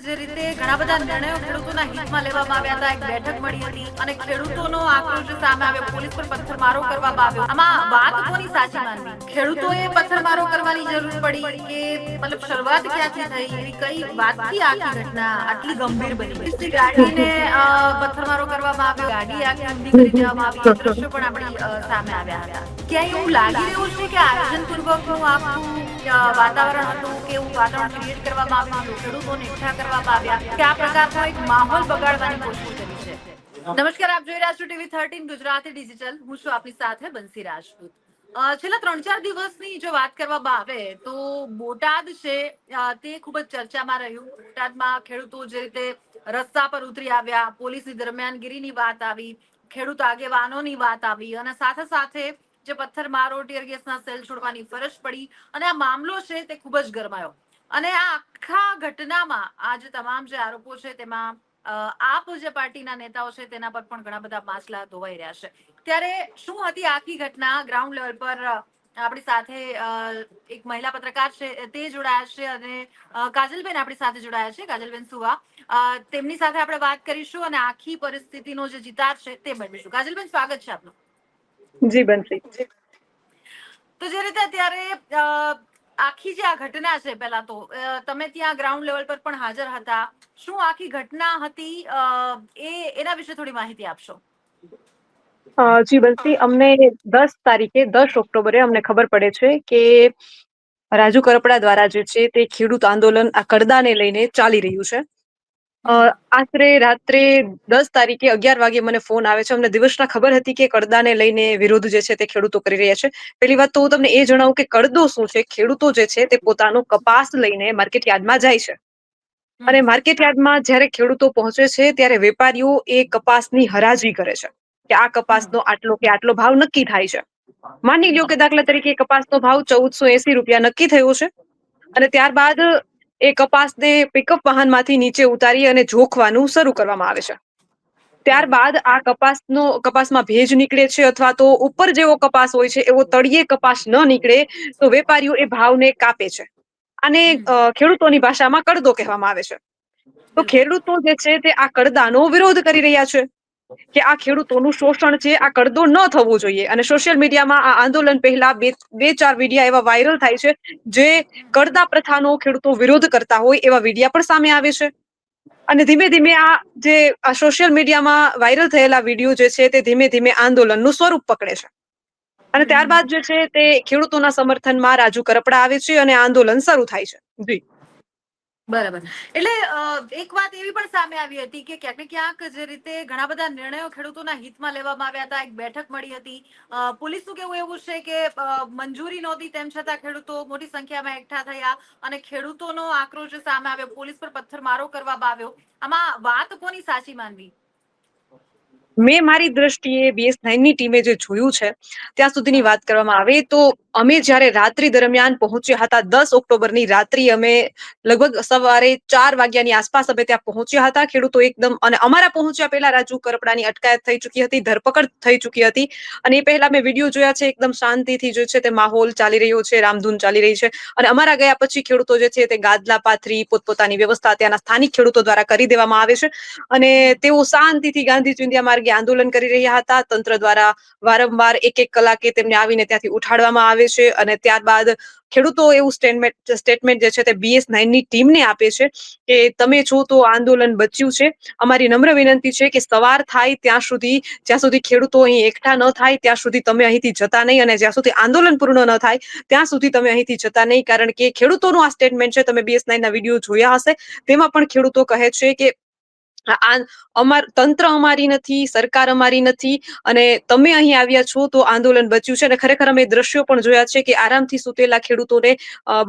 જે રીતે ઘણા બધા નિર્ણયો ખેડૂતોના હિતમાં લેવામાં આવ્યા હતા. એક બેઠક મળી હતી અને ખેડૂતોનો આક્રોશ સામે આવ્યો, પોલીસ પર પથ્થરમારો કરવામાં આવ્યો. આમાં વાત કોની સાચી માનવી? ખેડૂતોએ પથ્થરમારો કરવાની જરૂર પડી કે મતલબ શરૂઆત ક્યાંથી થઈ? એવી કઈ વાતથી આખી ઘટના આટલી ગંભીર બની? ગાડીને પથ્થરમારો કરવામાં આવ્યો, ગાડી આખી ઊંધી કરી દેવામાં આવી, દ્રશ્યો પણ આપણી સામે આવ્યા હતા. ક્યાંય એવું લાગી રહ્યું છે કે આયોજનપૂર્વકનું આખું વાતાવરણ હતું, કે એવું વાતાવરણ ક્રિએટ કરવામાં આવ્યું, ખેડૂતોને એકઠા કરવામાં આવ્યા, કે આ પ્રકારનો એક માહોલ બગાડવાની કોશિશ કરી છે? નમસ્કાર, આપ જોઈ રહ્યા છો ટીવી 13 ગુજરાતી ડિજિટલ. હું છું આપની સાથે બંસી રાજપૂત. છેલ્લા 3-4 દિવસની જો વાત કરવામાં આવે તો બોટાદ છે તે ખૂબ જ ચર્ચામાં રહ્યું. બોટાદમાં ખેડૂતો જે રીતે રસ્તા પર ઉતરી આવ્યા, પોલીસની દરમિયાનગીરીની વાત આવી, ખેડૂત આગેવાનોની વાત આવી, અને સાથે સાથે જે પથ્થરમારો, ટીયર ગેસના સેલ છોડવાની ફરજ પડી, અને આ મામલો છે તે ખૂબ જ ગરમાયો. અને આ આખા ઘટનામાં આ જે તમામ જે આરોપો છે તેમાં આપ જે પાર્ટીના નેતાઓ છે તેના પર પણ ઘણા બધા માસલા ધોવાઈ રહ્યા છે. ત્યારે શું હતી આખી ઘટના? ગ્રાઉન્ડ લેવલ પર આપણી સાથે એક મહિલા પત્રકાર છે તે જોડાયા છે, અને કાજલબેન આપણી સાથે જોડાયા છે, કાજલબેન સુવા. તેમની સાથે આપણે વાત કરીશું અને આખી પરિસ્થિતિનો જે ચિતાર છે તે મેળવીશું. કાજલબેન, સ્વાગત છે આપનું. જી બંસી. તો જે રીતે અત્યારે આખી જે આ ઘટના છે, પહેલા તો તમે ત્યાં ગ્રાઉન્ડ લેવલ પર પણ હાજર હતા. શું આખી ઘટના હતી એના વિશે થોડી માહિતી આપશો? જી બંસી, અમને 10 તારીખે 10 ઓક્ટોબરે અમને ખબર પડે છે કે રાજુ કરપડા દ્વારા જે છે તે ખેડૂત આંદોલન આ કડદાને લઈને ચાલી રહ્યું છે. આશરે રાત્રે 10 તારીખે 11 વાગે મને ફોન આવે છે. અમને દિવસના ખબર હતી કે કડદાને લઈને વિરોધ જે છે તે ખેડૂતો કરી રહ્યા છે. પહેલી વાત તો હું તમને એ જણાવું કે કડદો શું છે. ખેડૂતો જે છે તે પોતાનો કપાસ લઈને માર્કેટ યાર્ડમાં જાય છે, અને માર્કેટ યાર્ડમાં જ્યારે ખેડૂતો પહોંચે છે ત્યારે વેપારીઓ એ કપાસની હરાજી કરે છે કે આ કપાસનો આટલો કે આટલો ભાવ નક્કી થાય છે. માની લ્યો કે દાખલા તરીકે કપાસનો ભાવ 1480 રૂપિયા નક્કી થયો છે, અને ત્યારબાદ એ કપાસને પિકઅપ વાહનમાંથી નીચે ઉતારી અને જોખવાનું શરૂ કરવામાં આવે છે. ત્યારબાદ આ કપાસમાં ભેજ નીકળે છે, અથવા તો ઉપર જેવો કપાસ હોય છે એવો તળિયે કપાસ ન નીકળે તો વેપારીઓ એ ભાવને કાપે છે. અને ખેડૂતોની ભાષામાં કડદો કહેવામાં આવે છે. તો ખેડૂતો જે છે તે આ કડદાનો વિરોધ કરી રહ્યા છે કે આ ખેડૂતોનું શોષણ છે, આ કડદો ન થવું જોઈએ. અને સોશિયલ મીડિયામાં આ આંદોલન પહેલા 2-4 વિડીયા એવા વાયરલ થાય છે જે કડદા પ્રથાનો ખેડૂતો વિરોધ કરતા હોય એવા વિડીયા પણ સામે આવે છે. અને ધીમે ધીમે આ સોશિયલ મીડિયામાં વાયરલ થયેલા વિડીયો જે છે તે ધીમે ધીમે આંદોલનનું સ્વરૂપ પકડે છે. અને ત્યારબાદ જે છે તે ખેડૂતોના સમર્થનમાં રાજુ કરપડા આવે છે અને આંદોલન શરૂ થાય છે. જી બરાબર. એટલે એક વાત એવી પણ સામે આવી હતી કે ક્યાંક ને ક્યાંક જે રીતે ઘણા બધા નિર્ણયો ખેડૂતોના હિતમાં લેવામાં આવ્યા હતા. એક બેઠક મળી હતી. પોલીસનું કેવું એવું છે કે મંજૂરી નહોતી, તેમ છતાં ખેડૂતો મોટી સંખ્યામાં એકઠા થયા અને ખેડૂતોનો આક્રોશ સામે આવ્યો, પોલીસ પર પથ્થરમારો કરવામાં આવ્યો. આમાં વાત કોની સાચી માનવી? મેં મારી દ્રષ્ટિએ BS9ની ટીમે જે જોયું છે ત્યાં સુધીની વાત કરવામાં આવે તો અમે જ્યારે રાત્રિ દરમિયાન પહોંચ્યા હતા, 10 ઓક્ટોબરની રાત્રિ અમે લગભગ સવારે 4 વાગ્યાની આસપાસ અમે ત્યાં પહોંચ્યા હતા. ખેડૂતો એકદમ, અને અમારા પહોંચ્યા પહેલા રાજુ કરપડાની અટકાયત થઈ ચૂકી હતી, ધરપકડ થઈ ચૂકી હતી. અને એ પહેલા મેં વિડીયો જોયા છે, એકદમ શાંતિથી જે છે તે માહોલ ચાલી રહ્યો છે, રામધૂન ચાલી રહી છે. અને અમારા ગયા પછી ખેડૂતો જે છે તે ગાદલા પાથરી પોતપોતાની વ્યવસ્થા ત્યાંના સ્થાનિક ખેડૂતો દ્વારા કરી દેવામાં આવે છે, અને તેઓ શાંતિથી ગાંધી ચિંધ્યા માર્ગે આંદોલન કરી રહ્યા હતા. તંત્ર દ્વારા વારંવાર 1-1 કલાકે તેમને આવીને ત્યાંથી ઉઠાડવામાં આવે છે, અને ત્યારબાદ ખેડૂતો એવું સ્ટેટમેન્ટ જે છે તે BS9ની ટીમને આપે છે કે તમે છો તો આંદોલન બચ્યું છે. અમારી નમ્ર વિનંતી છે કે સવાર થાય ત્યાં સુધી ખેડૂતો અહીં એકઠા ન થાય ત્યાં સુધી તમે અહીંથી જતા નહીં, અને જ્યાં સુધી આંદોલન પૂર્ણ ન થાય ત્યાં સુધી તમે અહીંથી જતા નહીં. કારણ કે ખેડૂતોનું આ સ્ટેટમેન્ટ છે, તમે BS9ના વિડીયો જોયા હશે, તેમાં પણ ખેડૂતો કહે છે કે તંત્ર અમારી નથી, સરકાર અમારી નથી, અને તમે અહીં આવ્યા છો તો આંદોલન બચ્યું છે. અને ખરેખર અમે દ્રશ્યો પણ જોયા છે કે આરામથી સૂતેલા ખેડૂતોને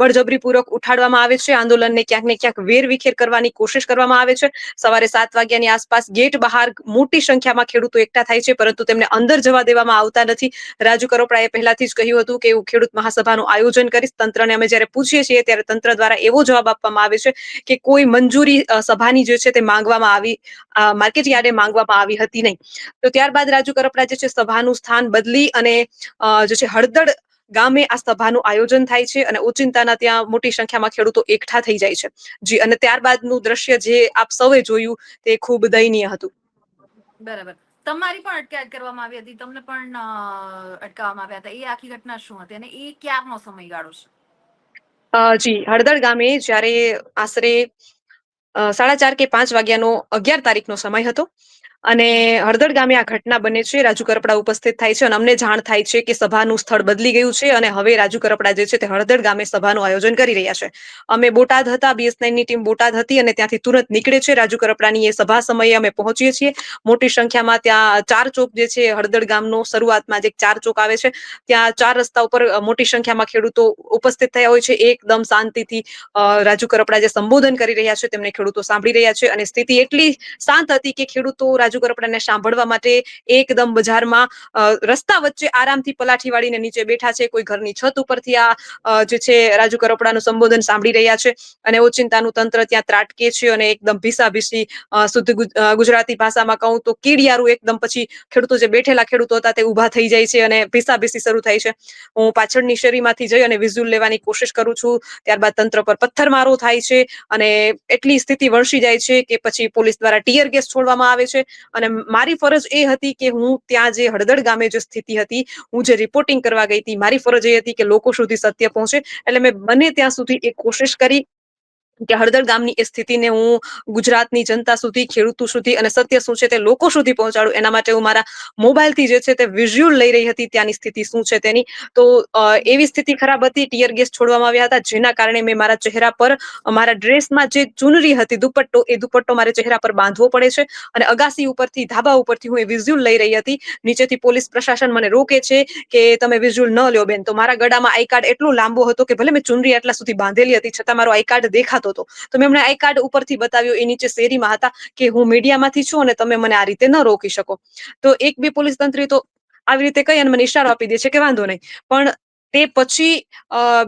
બળજબરીપૂર્વક ઉઠાડવામાં આવે છે. આંદોલનને ક્યાંક ને ક્યાંક વેરવિખેર કરવાની કોશિશ કરવામાં આવે છે. સવારે 7 વાગ્યાની આસપાસ ગેટ બહાર મોટી સંખ્યામાં ખેડૂતો એકઠા થાય છે, પરંતુ તેમને અંદર જવા દેવામાં આવતા નથી. રાજુ કરપડાએ પહેલાથી જ કહ્યું હતું કે હું ખેડૂત મહાસભાનું આયોજન કરીશ. તંત્રને અમે જ્યારે પૂછીએ છીએ ત્યારે તંત્ર દ્વારા એવો જવાબ આપવામાં આવે છે કે કોઈ મંજૂરી સભાની જે છે તે માંગવામાં આવી, માર્કેટ યાર્ડે માંગવામાં આવી હતી નહીં. તો ત્યારબાદ રાજુ કરપડા જે છે સભાનું સ્થાન બદલી અને જે છે હળદળ ગામે આ સભાનું આયોજન થાય છે અને ઓચિંતાના ત્યાં મોટી સંખ્યામાં ખેડૂતો એકઠા થઈ જાય છે. જી, અને ત્યારબાદનું દ્રશ્ય જે આપ સૌએ જોયું તે ખૂબ દયનીય હતું. બરાબર. તમારી પણ અટકાયત કરવામાં આવી હતી, તમને પણ અટકાવવામાં આવ્યા હતા. એ આખી ઘટના શું હતી અને એ ક્યારનો સમયગાળો છે? જી, હળદળ ગામે જ્યારે આશરે 4:30 કે 5 વાગ્યાનો 11 તારીખનો સમય હતો અને હળદળ ગામે આ ઘટના બને છે. રાજુ કરપડા ઉપસ્થિત થાય છે અને અમને જાણ થાય છે કે સભાનું સ્થળ બદલી ગયું છે અને હવે રાજુ કરપડા જે છે તે હળદળ ગામે સભાનું આયોજન કરી રહ્યા છે. અમે બોટાદ હતા, BS9ની ટીમ બોટાદ હતી અને ત્યાંથી તુરંત નીકળે છે. રાજુ કરપડાની એ સભા સમયે અમે પહોંચીએ છીએ. મોટી સંખ્યામાં ત્યાં 4 ચોક જે છે હળદળ ગામનો શરૂઆતમાં જે 4 ચોક આવે છે ત્યાં 4 રસ્તા ઉપર મોટી સંખ્યામાં ખેડૂતો ઉપસ્થિત થયા હોય છે. એકદમ શાંતિથી રાજુ કરપડા જે સંબોધન કરી રહ્યા છે તેમને ખેડૂતો સાંભળી રહ્યા છે અને સ્થિતિ એટલી શાંત હતી કે ખેડૂતો રાજુ કરપડાને સાંભળવા માટે એકદમ બજારમાં રસ્તા વચ્ચે આરામથી પલાઠી વાળીને નીચે બેઠા છે. કોઈ ઘરની છત ઉપરથી આ જે છે રાજુ કરપડાનું સંબોધન સાંભળી રહ્યા છે અને ઓચિંતાનું તંત્ર ત્યાં ત્રાટકે છે અને એકદમ ભીસાભીસી શુદ્ધ ગુજરાતી ભાષામાં કહું તો કીડિયારું એકદમ પછી ખેડૂતો જે બેઠેલા ખેડૂતો હતા તે ઊભા થઈ જાય છે અને ભીસાભીસી શરૂ થાય છે. હું પાછળની શેરીમાંથી જઈ અને વિઝ્યુઅલ લેવાની કોશિશ કરું છું. ત્યારબાદ તંત્ર પર પથ્થરમારો થાય છે અને એટલી સ્થિતિ વણસી જાય છે કે પછી પોલીસ દ્વારા ટીયર ગેસ છોડવામાં આવે છે અને મારી ફરજ એ હતી કે હું ત્યાં જે હળદળ ગામે જે સ્થિતિ હતી, હું જે રિપોર્ટિંગ કરવા ગઈ હતી, મારી ફરજ એ હતી કે લોકો સુધી સત્ય પહોંચે. એટલે મેં બને ત્યાં સુધી એક કોશિશ કરી કે હળદળ ગામની એ સ્થિતિને હું ગુજરાતની જનતા સુધી, ખેડૂતો સુધી અને સત્ય શું છે તે લોકો સુધી પહોંચાડું. એના માટે હું મારા મોબાઈલથી જે છે તે વિઝ્યુઅલ લઈ રહી હતી ત્યાંની સ્થિતિ શું છે તેની. તો એવી સ્થિતિ ખરાબ હતી, ટીયર ગેસ છોડવામાં આવ્યા હતા જેના કારણે મેં મારા ચહેરા પર મારા ડ્રેસમાં જે ચુનરી હતી, દુપટ્ટો, એ દુપટ્ટો મારે ચહેરા પર બાંધવો પડે છે અને અગાસી ઉપરથી, ધાબા ઉપરથી હું એ વિઝ્યુઅલ લઈ રહી હતી. નીચેથી પોલીસ પ્રશાસન મને રોકે છે કે તમે વિઝ્યુઅલ ન લ્યો બેન. તો મારા ગળામાં આઈ કાર્ડ એટલો લાંબો હતો કે ભલે મેં ચુનરી આટલા સુધી બાંધેલી હતી છતાં મારો આઈ કાર્ડ દેખાતો હતો. તો મેં એમને આઈ કાર્ડ ઉપરથી બતાવ્યો. એ નીચે શેરીમાં હતા કે હું મીડિયામાંથી છું અને તમે મને આ રીતે ન રોકી શકો. તો એક બે પોલીસ તંત્રી તો આવી રીતે કહી અને મને ઇશારો આપી દે છે કે વાંધો નહીં. પણ તે પછી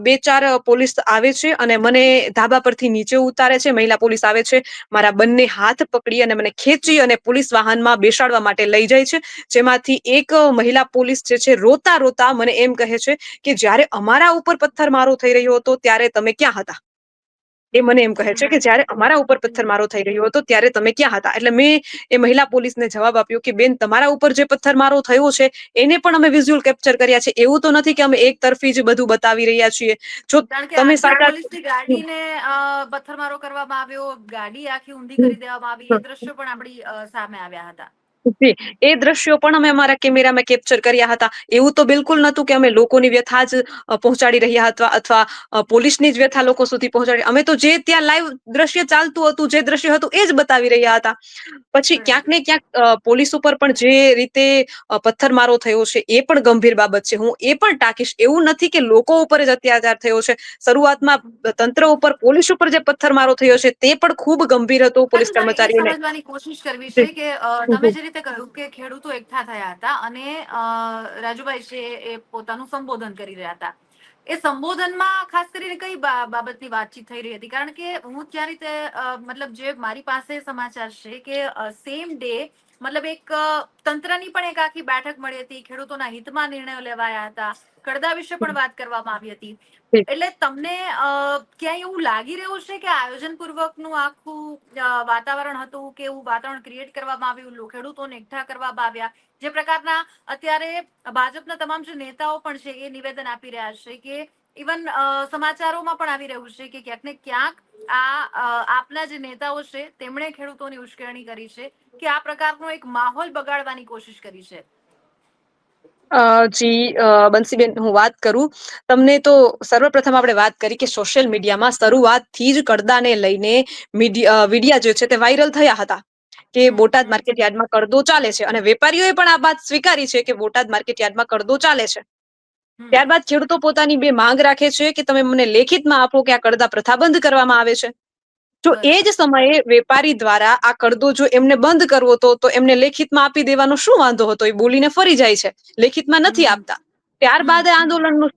2-4 પોલીસ આવે છે અને મને ધાબા પરથી નીચે ઉતારે છે. મહિલા પોલીસ આવે છે, મારા બંને હાથ પકડી અને મને ખેંચી અને પોલીસ વાહનમાં બેસાડવા માટે લઈ જાય છે. જેમાંથી એક મહિલા પોલીસ જે છે રોતા રોતા મને એમ કહે છે કે જ્યારે અમારા ઉપર પથ્થરમારો થઈ રહ્યો હતો ત્યારે તમે ક્યાં હતા? એ મને એમ કહે છે કે જ્યારે અમારા ઉપર પથ્થરમારો થઈ રહ્યો હતો ત્યારે તમે ક્યાં હતા? એટલે મેં એ મહિલા પોલીસને જવાબ આપ્યો કે બેન, તમારા ઉપર જે પથ્થરમારો થયો છે એને પણ અમે વિઝ્યુઅલ કેપ્ચર કર્યા છે. એવું તો નથી કે અમે એક તરફી જ બધું બતાવી રહ્યા છીએ. જો કારણ કે તમે આખી સાચા પોલીસની ગાડીને પથ્થરમારો કરવામાં આવ્યો, ગાડી આખી ઊંધી કરી દેવામાં આવી, એ દ્રશ્યો પણ આપણી સામે આવ્યા હતા. જી, એ દ્રશ્યો પણ અમે અમારા કેમેરામાં કેપ્ચર કર્યા હતા. એવું તો બિલકુલ નહોતું કે અમે લોકોની વ્યથા જ પહોંચાડી રહ્યા હતા અથવા પોલીસની જ વ્યથા લોકો સુધી પહોંચાડી. અમે તો જે ત્યાં લાઈવ દ્રશ્ય ચાલતું હતું, જે દ્રશ્ય હતું એ જ બતાવી રહ્યા હતા. પછી ક્યાંક ને ક્યાંક પોલીસ ઉપર પણ જે રીતે પથ્થરમારો થયો છે એ પણ ગંભીર બાબત છે. હું એ પણ ટાંકીશ. એવું નથી કે લોકો ઉપર જ અત્યાચાર થયો છે. શરૂઆતમાં તંત્ર ઉપર, પોલીસ ઉપર જે પથ્થરમારો થયો છે તે પણ ખૂબ ગંભીર હતો. પોલીસ મારે એ કર્મચારીઓને સમજવાની કોશિશ કરવી છે કે તમે જે રીતે કહ્યું કે ખેડૂતો એકઠા થયા હતા અને રાજુભાઈ છે એ પોતાનું સંબોધન કરી રહ્યા હતા. એ સંબોધનમાં ખાસ કરીને કઈ બાબતની વાતચીત થઈ રહી હતી? કારણ કે હું ત્યાં રીતે મતલબ જે મારી પાસે સમાચાર છે કે સેમ ડે મતલબ એક તંત્રની પણ એક આખી બેઠક મળી હતી, ખેડૂતોના હિતમાં નિર્ણયો લેવાયા હતા, કડદા વિશે પણ વાત કરવામાં આવી હતી. એટલે તમને ક્યાંય એવું લાગી રહ્યું છે કે આયોજન પૂર્વકનું આખું વાતાવરણ હતું, કે એવું વાતાવરણ ક્રિએટ કરવામાં આવ્યું, ખેડૂતોને એકઠા કરવામાં આવ્યા? જે પ્રકારના અત્યારે ભાજપના તમામ જે નેતાઓ પણ છે એ નિવેદન આપી રહ્યા છે કે ઇવન સમાચારોમાં પણ આવી રહ્યું છે કે ક્યાંક ને ક્યાંક આપના જે નેતાઓ છે તેમણે ખેડૂતોની ઉશ્કેરણી કરી છે, કે આ પ્રકારનો એક માહોલ બગાડવાની કોશિશ કરી છે. જી, બંસીબેન, હું વાત કરું તમને તો સર્વપ્રથમ આપણે વાત કરી કે સોશિયલ મીડિયામાં શરૂઆતથી જ કડદાને લઈને વિડિયા જે છે તે વાયરલ થયા હતા કે બોટાદ માર્કેટ યાર્ડમાં કડદો ચાલે છે અને વેપારીઓએ પણ આ વાત સ્વીકારી છે કે બોટાદ માર્કેટ યાર્ડમાં કડદો ચાલે છે. ત્યારબાદ ખેડૂતો પોતાની બે માંગ રાખે છે કે તમે મને લેખિતમાં આપો કે આ કડદા પ્રથા બંધ કરવામાં આવે છે. જો એ જ સમયે વેપારી દ્વારા આ કડદો જો એમને બંધ કરવો હતો તો એમને લેખિતમાં આપી દેવાનો શું વાંધો હતો? એ બોલીને ફરી જાય છે, લેખિતમાં નથી આપતા. ત્યારબાદ આંદોલનનું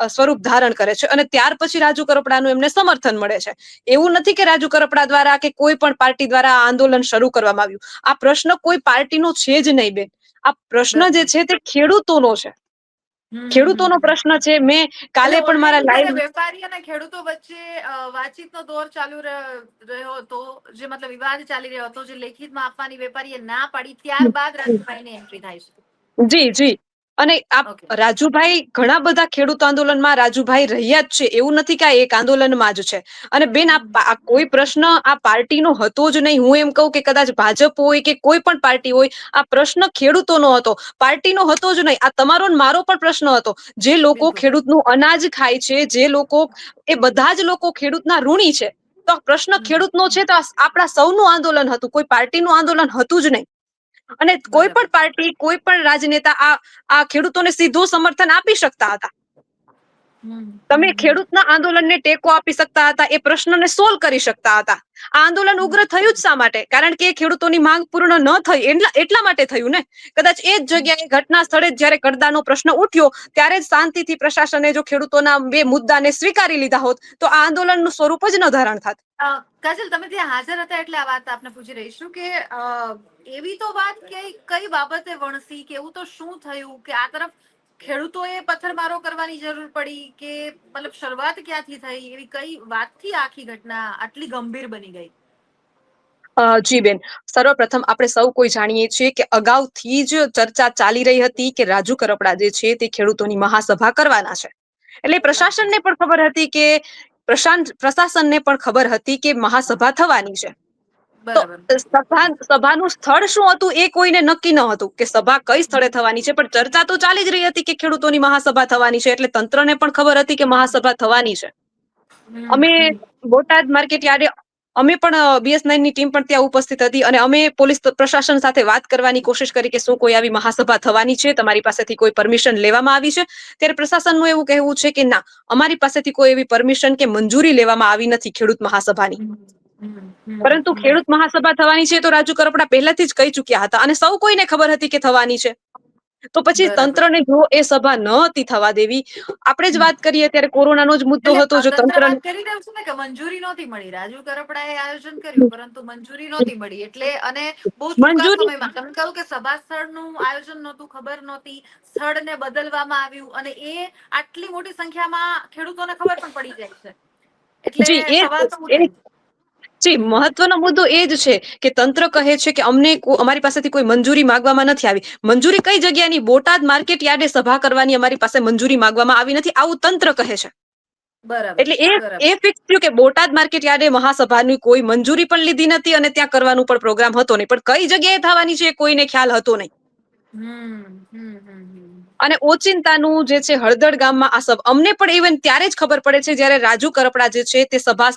સ્વરૂપ ધારણ કરે છે અને ત્યાર પછી રાજુ કરપડાનું એમને સમર્થન મળે છે. એવું નથી કે રાજુ કરપડા દ્વારા કે કોઈ પણ પાર્ટી દ્વારા આ આંદોલન શરૂ કરવામાં આવ્યું. આ પ્રશ્ન કોઈ પાર્ટીનો છે જ નહીં બેન. આ પ્રશ્ન જે છે તે ખેડૂતોનો છે. ખેડૂતોનો પ્રશ્ન છે. મેં કાલે એટલે પણ મારા ઓલરેડી જ્યારે લાઈવ વેપારી અને ખેડૂતો વચ્ચે વાતચીતનો દોર ચાલુ રહ્યો હતો, જે મતલબ વિવાદ ચાલી રહ્યો હતો, જે લેખિતમાં આપવાની વેપારીએ ના પાડી, ત્યારબાદ રાજુભાઈની એન્ટ્રી થાય છે. જી અને રાજુભાઈ ઘણા બધા ખેડૂત આંદોલનમાં રાજુભાઈ રહ્યા જ છે. એવું નથી કે આ એક આંદોલનમાં જ છે. અને બેન, આ કોઈ પ્રશ્ન આ પાર્ટીનો હતો જ નહીં. હું એમ કહું કે કદાચ ભાજપ હોય કે કોઈ પણ પાર્ટી હોય, આ પ્રશ્ન ખેડૂતોનો હતો, પાર્ટીનો હતો જ નહીં. આ તમારો ને મારો પણ પ્રશ્ન હતો. જે લોકો ખેડૂતનું અનાજ ખાય છે, જે લોકો, એ બધા જ લોકો ખેડૂતના ઋણી છે. તો પ્રશ્ન ખેડૂતનો છે, તો આપણા સૌનું આંદોલન હતું, કોઈ પાર્ટીનું આંદોલન હતું જ નહીં. અને કોઈ પણ પાર્ટી, કોઈ પણ રાજનેતા આ ખેડૂતોને સીધું સમર્થન આપી શકતા હતા. તમે ખેડૂતના આંદોલનને ટેકો આપી શકતા હતા, એ પ્રશ્નને સોલ્વ કરી શકતા હતા. આ આંદોલન ઉગ્ર થયું જ શા માટે? કારણ કે ખેડૂતોની માંગ પૂર્ણ ન થઈ, એટલા માટે થયું ને. કદાચ એ જ જગ્યાએ ઘટના સ્થળે જ્યારે કડદાનો પ્રશ્ન ઉઠ્યો, ત્યારે જ શાંતિથી પ્રશાસને જો ખેડૂતોના બે મુદ્દાને સ્વીકારી લીધા હોત, તો આ આંદોલનનું સ્વરૂપ જ ન ધારણ થાત. કાજલ, તમે ત્યાં હાજર હતા એટલે આ વાત આપને પૂછી રહીશું કે એવી તો વાત કઈ બાબતે વણસી, કે એવું તો શું થયું કે આ તરફ ખેડૂતોએ પથ્થરમારો કરવાની જરૂર પડી, કે મતલબ શરૂઆત ક્યાંથી થઈ? એવી કઈ વાતથી આખી ઘટના આટલી ગંભીર બની ગઈ? જી બેન, સર્વપ્રથમ આપણે સૌ કોઈ જાણીએ છીએ કે અગાઉથી જ ચર્ચા ચાલી રહી હતી કે રાજુ કરપડા જે છે તે ખેડૂતોની મહાસભા કરવાના છે. એટલે પ્રશાસનને પણ ખબર હતી કે પ્રશાસનને પણ ખબર હતી કે મહાસભા થવાની છે. તો સભાનું સ્થળ શું હતું એ કોઈને નક્કી ન હતું કે સભા કઈ સ્થળે થવાની છે, પણ ચર્ચા તો ચાલી જ રહી હતી કે ખેડૂતોની મહાસભા થવાની છે. એટલે તંત્રને પણ ખબર હતી કે મહાસભા થવાની છે. અમે બોટાદ માર્કેટ યાર્ડે, અમે પણ BS9 ની ટીમ પણ ત્યાં ઉપસ્થિત હતી અને અમે પોલીસ પ્રશાસન સાથે વાત કરવાની કોશિશ કરી કે શું કોઈ આવી મહાસભા થવાની છે, તમારી પાસેથી કોઈ પરમિશન લેવામાં આવી છે? ત્યારે પ્રશાસનનું એવું કહેવું છે કે ના, અમારી પાસેથી કોઈ એવી પરમિશન કે મંજૂરી લેવામાં આવી નથી ખેડૂત મહાસભાની. પરંતુ ખેડૂત મહાસભા થવાની છે તો રાજુ કરપડા પહેલાથી જ કહી ચુક્યા હતા અને સૌ કોઈને ખબર હતી કે થવાની છે. તો પછી તંત્રને જો એ સભા ન હતી થવા દેવી, આપણે જ વાત કરીએ ત્યારે કોરોનાનો જ મુદ્દો હતો. જો તંત્ર તંત્ર વાત કરી રહ્યું છે ને કે મંજૂરી નહોતી મળી, રાજુ કરપડાએ આયોજન કર્યું પરંતુ મંજૂરી નહોતી મળી, એટલે અને બહુ ટૂંકા મંજૂરી, સમયમાં તમે કહ્યું કે સભા સ્થળનું આયોજન નહોતું, ખબર નહોતી, સ્થળને બદલવામાં આવ્યું, અને એ આટલી મોટી સંખ્યામાં ખેડૂતોને ખબર પણ પડી જાય છે. એટલે જી સવાલ તો ઉઠે. જી, મહત્વનો મુદ્દો એ જ છે કે તંત્ર કહે છે કે અમારી પાસેથી કોઈ મંજૂરી માંગવામાં નથી આવી. મંજૂરી કઈ જગ્યાની? બોટાદ માર્કેટ યાર્ડે સભા કરવાની અમારી પાસે મંજૂરી માંગવામાં આવી નથી, આવું તંત્ર કહે છે. એટલે એ ફિક્સ થયું કે બોટાદ માર્કેટ યાર્ડે મહાસભાની કોઈ મંજૂરી પણ લીધી નથી અને ત્યાં કરવાનું પણ પ્રોગ્રામ હતો નહીં, પણ કઈ જગ્યાએ થવાની છે કોઈને ખ્યાલ હતો નહીં. અને ઓચિંતાનું જે છે હળદળ ગામમાં આ સભા, અમને પણ ઇવન ત્યારે જ ખબર પડે છે જ્યારે રાજુ કરપડા જે છે તે સભા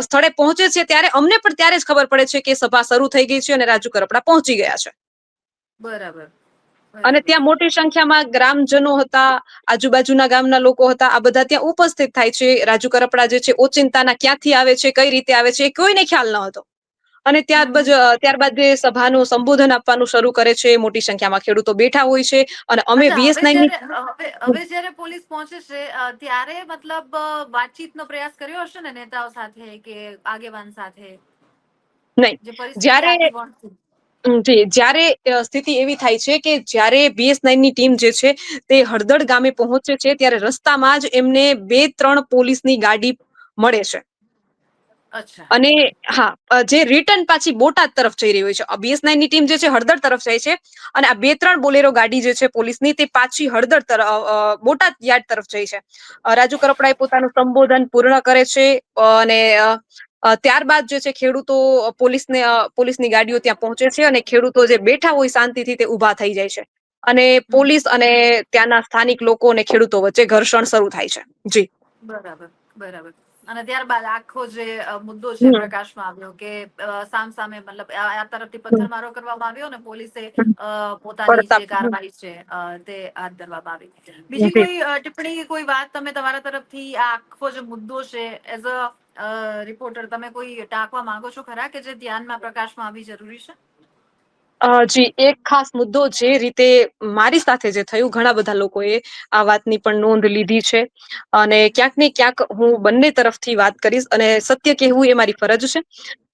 સ્થળે પહોંચે છે, ત્યારે અમને પણ ત્યારે જ ખબર પડે છે કે સભા શરૂ થઈ ગઈ છે અને રાજુ કરપડા પહોંચી ગયા છે. બરાબર. અને ત્યાં મોટી સંખ્યામાં ગ્રામજનો હતા, આજુબાજુના ગામના લોકો હતા, આ બધા ત્યાં ઉપસ્થિત થાય છે. રાજુ કરપડા જે છે ઓચિંતાના ક્યાંથી આવે છે, કઈ રીતે આવે છે, એ કોઈને ખ્યાલ ન હતો. અને ત્યારબાદ જે સભાનું સંબોધન આપવાનું શરૂ કરે છે, મોટી સંખ્યામાં ખેડૂતો બેઠા હોય છે અને અમે BS9 ની હવે જ્યારે પોલીસ પહોંચે છે ત્યારે મતલબ વાતચીતનો પ્રયાસ કર્યો હશે ને નેતાઓ સાથે કે આગેવાન સાથે? નહીં, જે પરિસ્થિતિ આખી વણસી. જ્યારે સ્થિતિ એવી થાય છે કે જ્યારે BS9 ની ટીમ જે છે તે હળદળ ગામે પહોંચે છે, ત્યારે રસ્તામાં જ એમને 2-3 પોલીસની ગાડી મળે છે. અને જે રિટર્ન પાછી બોટાદ તરફ જઈ રહી હોય છે. BS9 ની ટીમ જે છે હળદળ તરફ જાય છે અને આ 2-3 બોલેરો ગાડી જે છે પોલીસની, તે પાછી હળદળ તરફ, બોટાદ યાર્ડ તરફ જાય છે. રાજુ કરપડાએ પોતાનું સંબોધન પૂર્ણ કરે છે અને ત્યારબાદ જે છે ખેડૂતો પોલીસની ગાડીઓ ત્યાં પહોંચે છે અને ખેડૂતો જે બેઠા હોય શાંતિથી તે ઉભા થઈ જાય છે અને પોલીસ અને ત્યાંના સ્થાનિક લોકો અને ખેડૂતો વચ્ચે ઘર્ષણ શરૂ થાય છે. જી, બરાબર. અને ત્યારબાદ આખો જે મુદ્દો છે પ્રકાશમાં આવ્યો કે સામસામે મતલબ આ તરફથી પથ્થરમારો કરવામાં આવ્યો અને પોલીસે પોતાની જે કાર્યવાહી છે તે હાથ ધરવામાં આવી. બીજી કોઈ ટિપ્પણી, કોઈ વાત તમે તમારા તરફથી આ આખો જે મુદ્દો છે એઝ અ રિપોર્ટર તમે કોઈ ટાંકવા માંગો છો ખરા કે જે ધ્યાનમાં પ્રકાશમાં આવી જરૂરી છે? જી, એક ખાસ મુદ્દો જે રીતે મારી સાથે જે થયું, ઘણા બધા લોકોએ આ વાતની પણ નોંધ લીધી છે અને ક્યાંક ને ક્યાંક હું બંને તરફથી વાત કરીશ અને સત્ય કહેવું એ મારી ફરજ છે.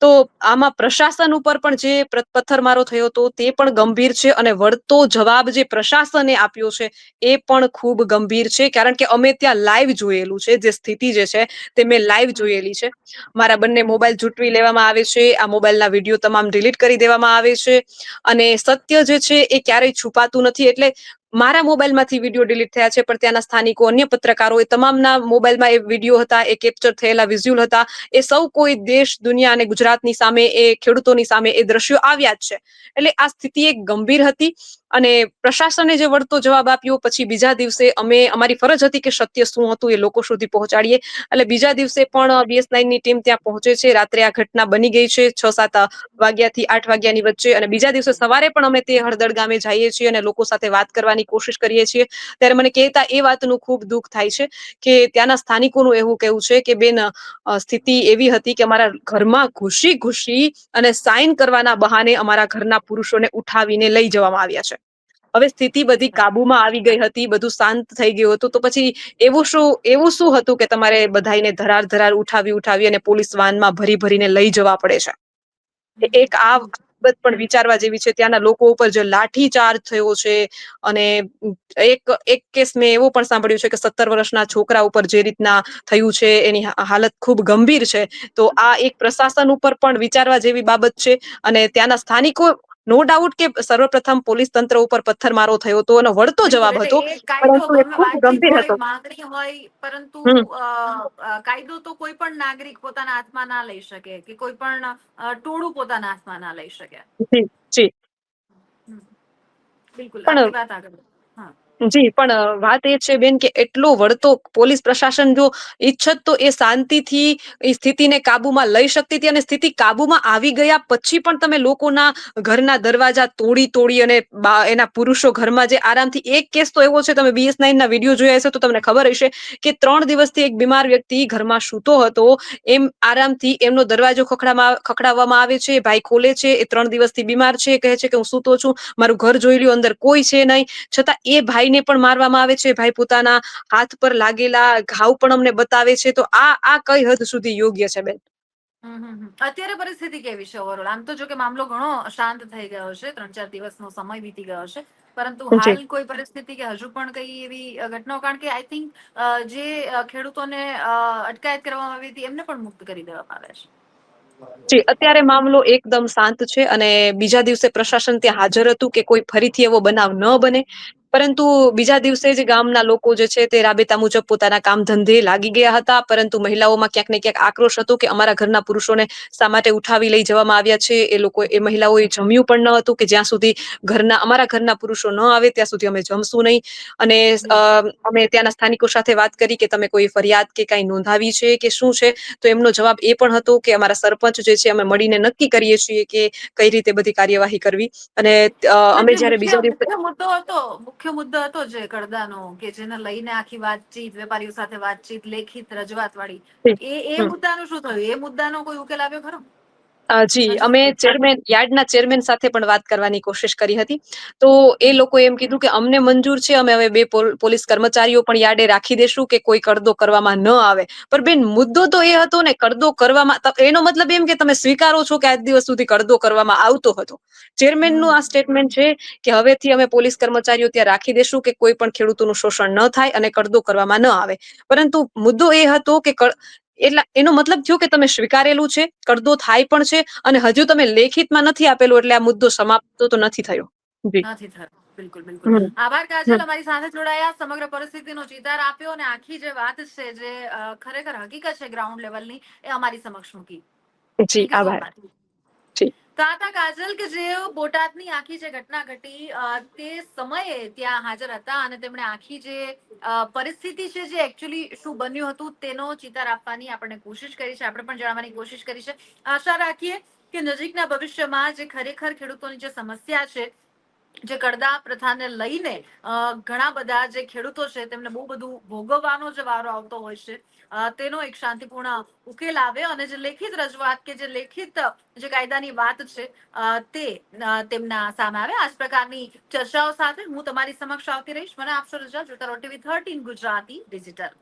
તો આમાં પ્રશાસન ઉપર પણ જે પથ્થરમારો થયો હતો તે પણ ગંભીર છે અને વળતો જવાબ જે પ્રશાસને આપ્યો છે એ પણ ખૂબ ગંભીર છે, કારણ કે અમે ત્યાં લાઈવ જોયેલું છે. જે સ્થિતિ જે છે તે મેં લાઈવ જોયેલી છે. મારા બંને મોબાઈલ ઝૂંટવી લેવામાં આવે છે, આ મોબાઈલના વિડીયો તમામ ડિલીટ કરી દેવામાં આવે છે અને સત્ય જે છે એ ક્યારેય છુપાતું નથી. એટલે મારા મોબાઈલમાંથી વિડીયો ડિલીટ થયા છે, પણ ત્યાંના સ્થાનિકો, અન્ય પત્રકારો, એ તમામના મોબાઈલમાં એ વિડીયો હતા, એ કેપ્ચર થયેલા વિઝ્યુઅલ હતા. એ સૌ કોઈ દેશ, દુનિયા અને ગુજરાતની સામે, એ ખેડૂતોની સામે એ દ્રશ્યો આવ્યા જ છે. એટલે આ સ્થિતિ એક ગંભીર હતી અને પ્રશાસને જે વળતો જવાબ આપ્યો, પછી બીજા દિવસે અમારી ફરજ હતી કે સત્ય શું હતું એ લોકો સુધી પહોંચાડીએ. એટલે બીજા દિવસે પણ BS9 ની ટીમ ત્યાં પહોંચે છે. રાત્રે આ ઘટના બની ગઈ છે 6-7 વાગ્યાથી 8 વાગ્યાની વચ્ચે, અને બીજા દિવસે સવારે પણ અમે તે હળદળ ગામે જઈએ છીએ અને લોકો સાથે વાત કરવાની કોશિશ કરીએ છીએ. ત્યારે મને કહેતા એ વાતનું ખૂબ દુઃખ થાય છે કે ત્યાંના સ્થાનિકોનું એવું કહેવું છે કે બેન, સ્થિતિ એવી હતી કે અમારા ઘરમાં ઘૂસી અને સાઈન કરવાના બહાને અમારા ઘરના પુરુષોને ઉઠાવીને લઈ જવામાં આવ્યા છે. હવે સ્થિતિ બધી કાબુમાં આવી ગઈ હતી, બધું શાંત થઈ ગયું હતું, તો પછી એવું શું હતું કે તમારે બધાઈને ધરાર ઉઠાવી અને પોલીસ વાનમાં ભરીને લઈ જવા પડે છે. એક આ બાબત પણ વિચારવા જેવી છે. ત્યાંના લોકો ઉપર જે લાઠીચાર્જ થયો છે, અને એક કેસ મેં એવો પણ સાંભળ્યું છે કે 17 વર્ષના છોકરા ઉપર જે રીતના થયું છે, એની હાલત ખૂબ ગંભીર છે. તો આ એક પ્રશાસન ઉપર પણ વિચારવા જેવી બાબત છે. અને ત્યાંના સ્થાનિકો, નો ડાઉટ કે સર્વપ્રથમ પોલીસ તંત્ર ઉપર પથ્થરમારો થયો હતો અને વળતો બિલકુલ. જવાબ એટલે હતો, એ કાયદો પરંતુ એ ગમે ખૂબ વાતચીત ગંભીર હોય, હતો. માંગણી હોય, પરંતુ હમ. કાયદો તો કોઈ પણ નાગરિક પોતાના હાથમાં ના લઈ શકે, કે કોઈ પણ ટોળું પોતાના હાથમાં ના લઈ શકે. જી જી. હમ. બિલકુલ, પણ આપની વાત આગળ. હા. જી, પણ વાત એ છે બેન કે એટલો વળતો પોલીસ પ્રશાસન જો ઈચ્છત તો એ શાંતિથી એ સ્થિતિને કાબુમાં લઈ શકતી હતી, અને સ્થિતિ કાબુમાં આવી ગયા પછી પણ તમે લોકોના ઘરના દરવાજા તોડી અને એના પુરુષો ઘરમાં જે આરામથી, એક કેસ તો એવો છે, તમે BS9 ના વિડીયો જોયા હશે તો તમને ખબર હશે કે 3 દિવસથી એક બીમાર વ્યક્તિ ઘરમાં સૂતો હતો, એમ આરામથી એમનો દરવાજો ખખડાવવામાં આવે છે, ભાઈ ખોલે છે, એ 3 દિવસથી બીમાર છે, કહે છે કે હું સૂતો છું, મારું ઘર જોઈ લ્યો, અંદર કોઈ છે નહીં, છતાં એ ભાઈને પણ મારવામાં આવે છે. ભાઈ પોતાના હાથ પર લાગેલા ઘાવ પણ અમને બતાવે છે. તો આ કઈ હદ સુધી યોગ્ય છે બેન? અત્યારે પરિસ્થિતિ કેવી છે ઓવરઓલ? આમ તો જો કે મામલો ઘણો શાંત થઈ ગયો છે, 3-4 દિવસનો સમય વીતી ગયો છે, પરંતુ જી. હાલ કોઈ પરિસ્થિતિ કે હજુ પણ કઈ એવી ઘટનાઓ? કારણ કે આઈ થિંક જે ખેડૂતોને અટકાયત કરવામાં આવી હતી એમને પણ મુક્ત કરી દેવામાં આવે છે. જી, અત્યારે મામલો એકદમ શાંત છે અને બીજા દિવસે પ્રશાસન ત્યાં હાજર હતું કે કોઈ ફરીથી એવો બનાવ ન બને. પરંતુ બીજા દિવસે જ ગામના લોકો જે છે તે રાબેતા મુજબ પોતાના કામ ધંધે લાગી ગયા હતા. પરંતુ મહિલાઓમાં ક્યાંક ને ક્યાંક આક્રોશ હતો કે અમારા ઘરના પુરુષોને શા માટે ઉઠાવી લઈ જવામાં આવ્યા છે. એ મહિલાઓએ જમ્યું પણ ન હતું, કે જ્યાં સુધી અમારા ઘરના પુરુષો ન આવે ત્યાં સુધી અમે જમશું નહીં. અને અમે ત્યાંના સ્થાનિકો સાથે વાત કરી કે તમે કોઈ ફરિયાદ કે કઈ નોંધાવી છે કે શું છે? તો એમનો જવાબ એ પણ હતો કે અમારા સરપંચ જે છે, અમે મળીને નક્કી કરીએ છીએ કે કઈ રીતે બધી કાર્યવાહી કરવી. અને અમે જે જયારે મુખ્ય બીજા દિવસે મુખ્ય મુદ્દો હતો જે કડદાનો, કે જેને લઈને આખી વાતચીત, વેપારીઓ સાથે વાતચીત, લેખિત રજૂઆત વાળી, એ હમ. મુદ્દાનું શું થયું? એ મુદ્દાનો કોઈ ઉકેલ આવ્યો ખરો જી, હજુ અમે સુધી? યાર્ડના ચેરમેન સાથે પણ વાત કરવાની કોશિશ કરી હતી. તો એ હમ. લોકો એમ કીધું કે અમને મંજૂર છે, અમે હવે 2 પોલીસ કર્મચારીઓ પણ યાર્ડે રાખી દેશું કે કોઈ કડદો કરવામાં ન આવે. પણ બેન, મુદ્દો તો એ હતો ને, કડદો કરવામાં, એનો મતલબ એમ કે તમે સ્વીકારો છો કે આજ દિવસ સુધી કડદો કરવામાં આવતો હતો. ચેરમેનનું આ સ્ટેટમેન્ટ છે કે હવેથી અમે પોલીસ કર્મચારીઓ ત્યાં રાખી દેશું કે કોઈ પણ ખેડૂતોનું શોષણ ન થાય અને કડદો કરવામાં ન આવે. પરંતુ મુદ્દો એ હતો કે એનો મતલબ થયો કે તમે સ્વીકારેલું છે, કડદો થાય પણ છે, અને હજુ તમે લેખિતમાં નથી આપેલું, એટલે આ મુદ્દો સમાપ્ત તો નથી થયો. જી. નથી થયો. બિલકુલ, બિલકુલ. હમ. આભાર કાજલ, હમ. અમારી સાથે જોડાયા, સમગ્ર પરિસ્થિતિનો ચિતાર આપ્યો, અને આખી જે વાત છે, જે ખરેખર હકીકત છે ગ્રાઉન્ડ લેવલની, એ અમારી સમક્ષ મૂકી. જી, થેન્ક યુ સો આભાર. મચ. જી. તો આ હતા કાજલ, કે જે બોટાદની આખી જે ઘટના ઘટી તે સમયે ત્યાં હાજર હતા, અને તેમણે આખી જે પરિસ્થિતિ છે, જે એકચ્યુઅલી શું બન્યું હતું તેનો ચિતાર આપવાની આપણે કોશિશ કરી છે, આપણે પણ જાણવાની કોશિશ કરી છે. આશા રાખીએ કે નજીકના ભવિષ્યમાં જે ખરેખર ખેડૂતોની જે સમસ્યા છે, જે કડદા પ્રથાને લઈને ઘણા બધા જે ખેડૂતો છે તેમને બહુ બધું ભોગવવાનો જે વારો આવતો હોય છે, તેનો એક શાંતિપૂર્ણ ઉકેલ આવે, અને જે લેખિત રજૂઆત કે જે લેખિત જે કાયદાની વાત છે તે તેમના સામે આવે. આ જ પ્રકારની ચર્ચાઓ સાથે હું તમારી સમક્ષ આવતી રહીશ. મને આપશો રજા. જોતા રહો TV 13 ગુજરાતી ડિજિટલ.